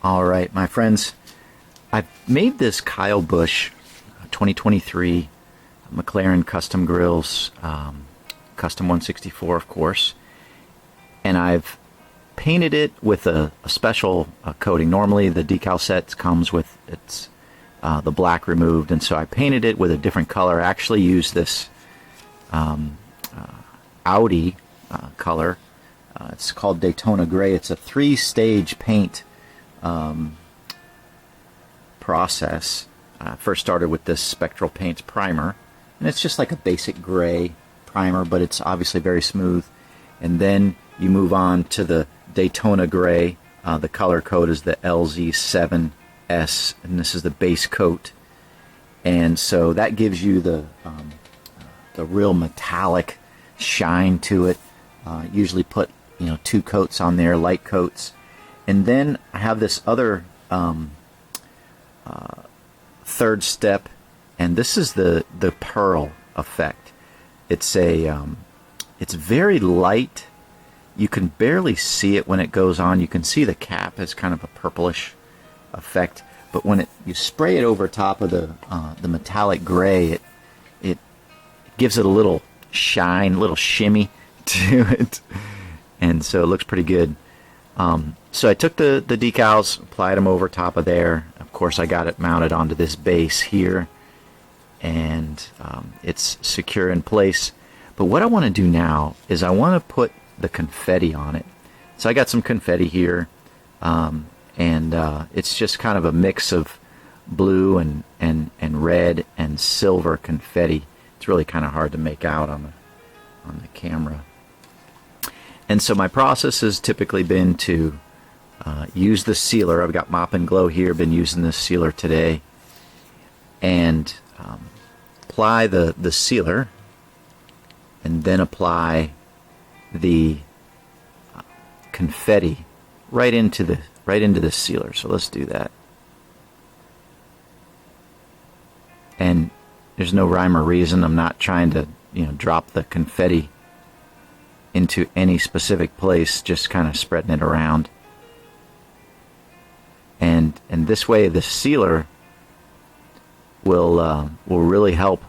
All right, my friends, I've made this Kyle Busch 2023 McLaren custom grills, custom 164, of course, and I've painted it with a special coating. Normally, the decal set comes with the black removed, and so I painted it with a different color. I actually used this Audi color. It's called Daytona Gray. It's a 3-stage paint process. First started with this Spectral Paints primer, and it's just like a basic gray primer, but it's obviously very smooth. And then you move on to the Daytona Gray. The color code is the LZ7S, and this is the base coat. And so that gives you the real metallic shine to it. Usually put 2 coats on there, light coats. And then I have this other third step, and this is the pearl effect. It's it's very light. You can barely see it when it goes on. You can see the cap has kind of a purplish effect, but when you spray it over top of the metallic gray, it gives it a little shine, little shimmy to it, and so it looks pretty good. So I took the decals, applied them over top of there. Of course, I got it mounted onto this base here, and it's secure in place. But what I want to do now is I want to put the confetti on it. So I got some confetti here, and it's just kind of a mix of blue and red and silver confetti. It's really kind of hard to make out on the camera. And so my process has typically been to use the sealer. I've got Mop Glo here, been using this sealer today, and apply the sealer, and then apply the confetti right into the sealer. So let's do that. And there's no rhyme or reason. I'm not trying to drop the confetti into any specific place, just kind of spreading it around. And this way the sealer will really help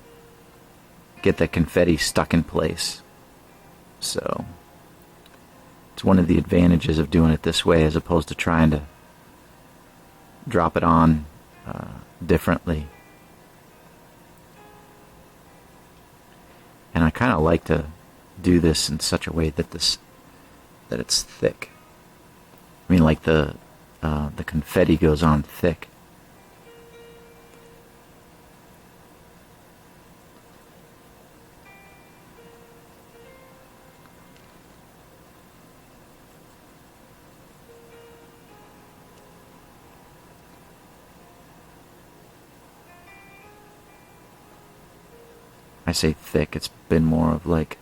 get the confetti stuck in place. So it's one of the advantages of doing it this way, as opposed to trying to drop it on differently. And I kind of like to do this in such a way that it's thick. I mean, like the confetti goes on thick. I say thick, it's been more of like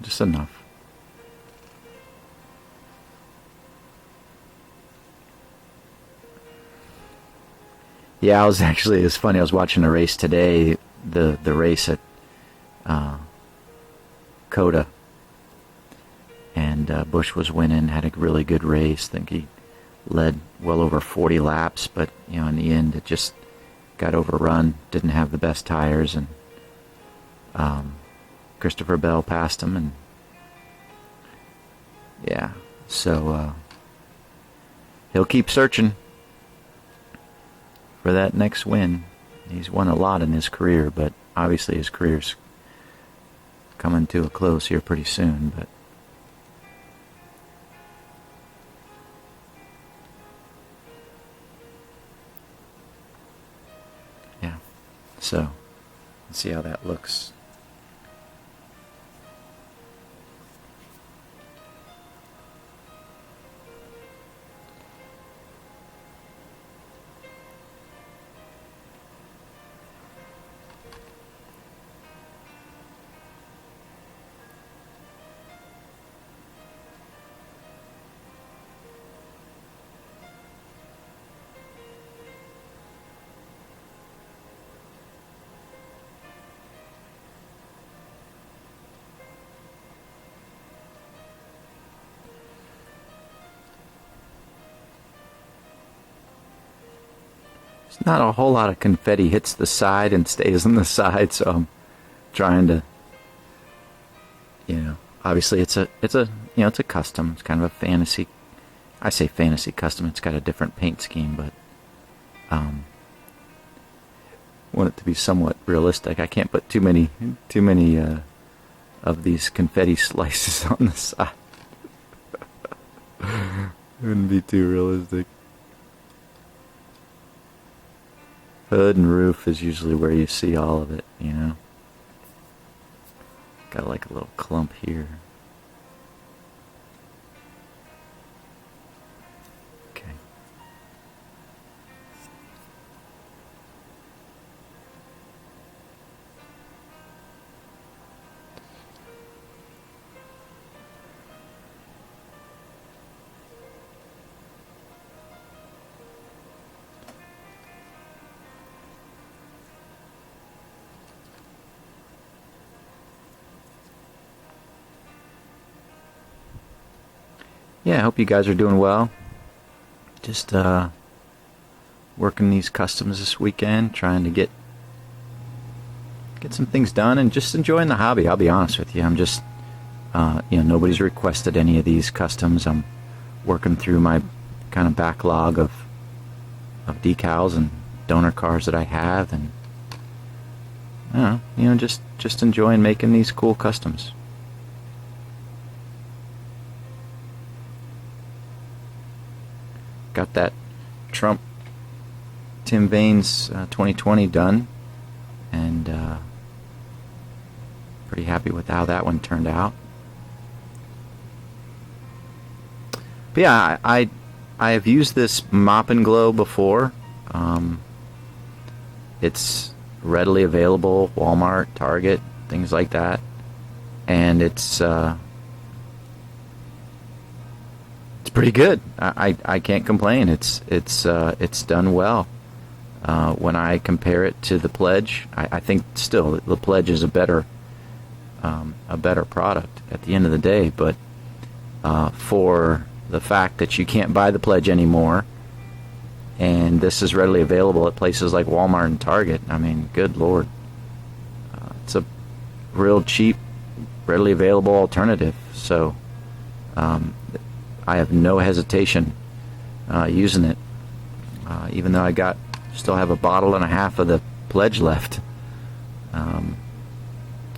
just enough. Yeah, it's funny, I was watching a race today, the race at Coda, and Busch was winning, had a really good race. I think he led well over 40 laps, but in the end it just got overrun, didn't have the best tires, and Christopher Bell passed him, and yeah, so he'll keep searching for that next win. He's won a lot in his career, but obviously his career's coming to a close here pretty soon. But yeah, so let's see how that looks. There's not a whole lot of confetti hits the side and stays on the side, so I'm trying to, obviously it's a custom. It's kind of a fantasy. I say fantasy custom. It's got a different paint scheme, but want it to be somewhat realistic. I can't put too many of these confetti slices on the side. Wouldn't be too realistic. Hood and roof is usually where you see all of it, Got like a little clump here. Okay. Yeah, I hope you guys are doing well. Just working these customs this weekend, trying to get some things done and just enjoying the hobby. I'll be honest with you. I'm just, nobody's requested any of these customs. I'm working through my kind of backlog of decals and donor cars that I have, and just enjoying making these cool customs. Got that Trump Tim Vaines 2020 done, and pretty happy with how that one turned out. But yeah, I have used this Mop Glo before. It's readily available, Walmart, Target, things like that, and it's pretty good. I can't complain. It's done well. When I compare it to the Pledge, I think still the Pledge is a better product at the end of the day. But for the fact that you can't buy the Pledge anymore, and this is readily available at places like Walmart and Target, I mean, good Lord, it's a real cheap, readily available alternative. So I have no hesitation using it, even though I still have a bottle and a half of the Pledge left.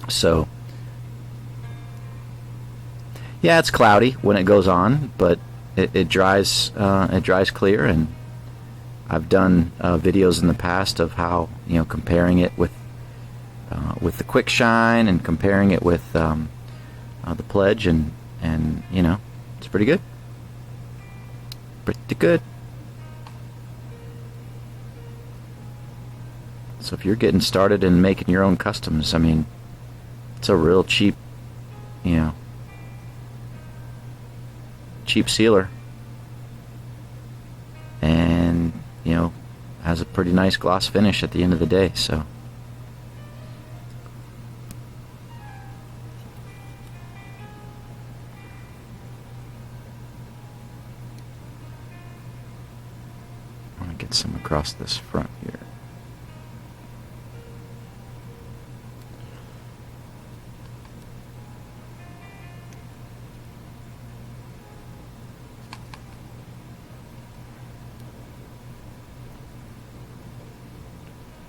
So yeah, it's cloudy when it goes on, but it dries clear. And I've done videos in the past of how, comparing it with the Quick Shine and comparing it with the Pledge, and it's pretty good. Pretty good. So if you're getting started in making your own customs, I mean, it's a real cheap, cheap sealer, and has a pretty nice gloss finish at the end of the day. So I want to get some across this front here.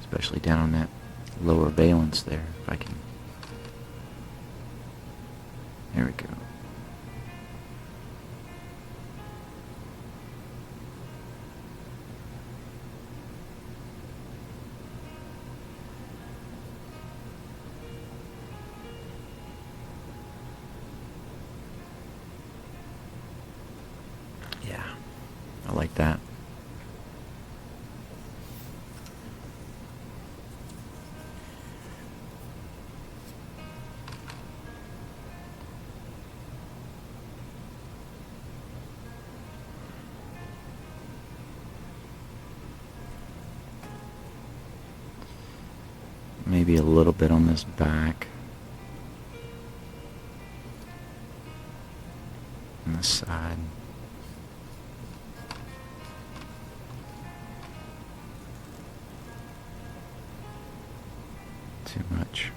Especially down on that lower valence there, if I can. There we go. Yeah, I like that. Maybe a little bit on this back, on this side. much.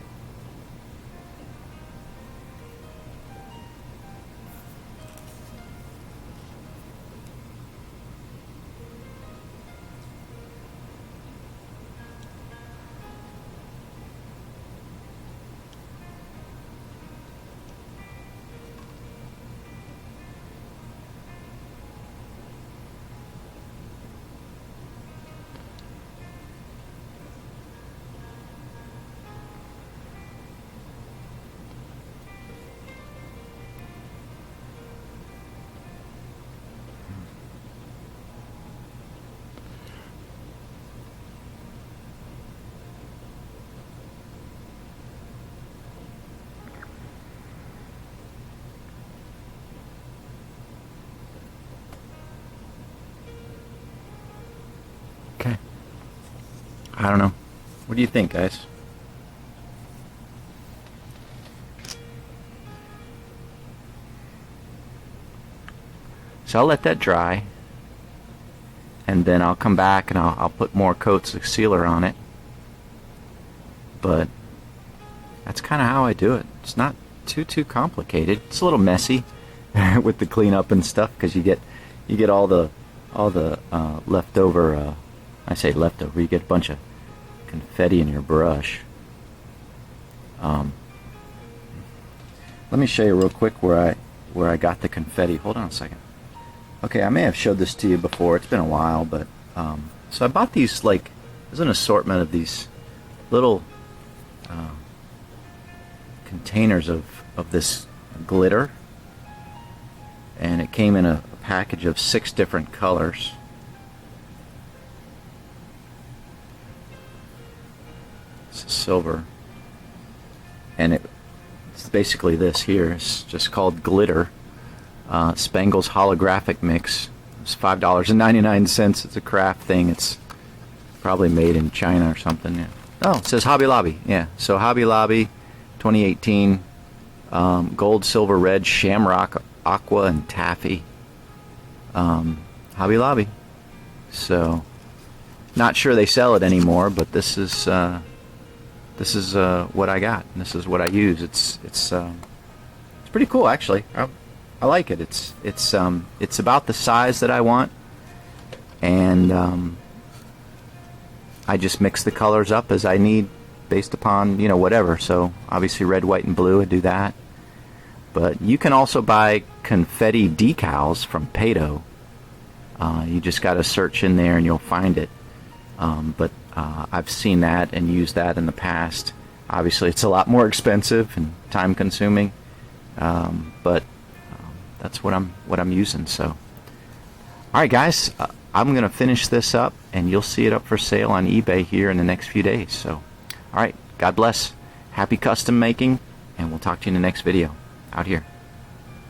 Okay. I don't know. What do you think, guys? So I'll let that dry, and then I'll come back and I'll put more coats of sealer on it. But that's kind of how I do it. It's not too complicated. It's a little messy with the cleanup and stuff, because you get all the leftover. I say leftover. You get a bunch of confetti in your brush. Let me show you real quick where I got the confetti. Hold on a second. Okay, I may have showed this to you before. It's been a while, but so I bought these, like, there's an assortment of these little containers of this glitter, and it came in a package of 6 different colors. It's silver, and it's basically this here. It's just called glitter. Spangle's holographic mix. It's $5.99. It's a craft thing. It's probably made in China or something. Yeah. Oh, it says Hobby Lobby. Yeah, so Hobby Lobby 2018, gold, silver, red, shamrock, aqua, and taffy. Hobby Lobby. So not sure they sell it anymore, but this is what I got, and this is what I use. It's pretty cool, actually. I like it. It's about the size that I want, and I just mix the colors up as I need based upon, you know, whatever. So obviously red, white, and blue, I do that. But you can also buy confetti decals from Pato. You just got to search in there and you'll find it. But I've seen that and used that in the past. Obviously it's a lot more expensive and time consuming, but that's what I'm using. So alright guys, I'm gonna finish this up and you'll see it up for sale on eBay here in the next few days. So alright, God bless, happy custom making, and we'll talk to you in the next video. Out here.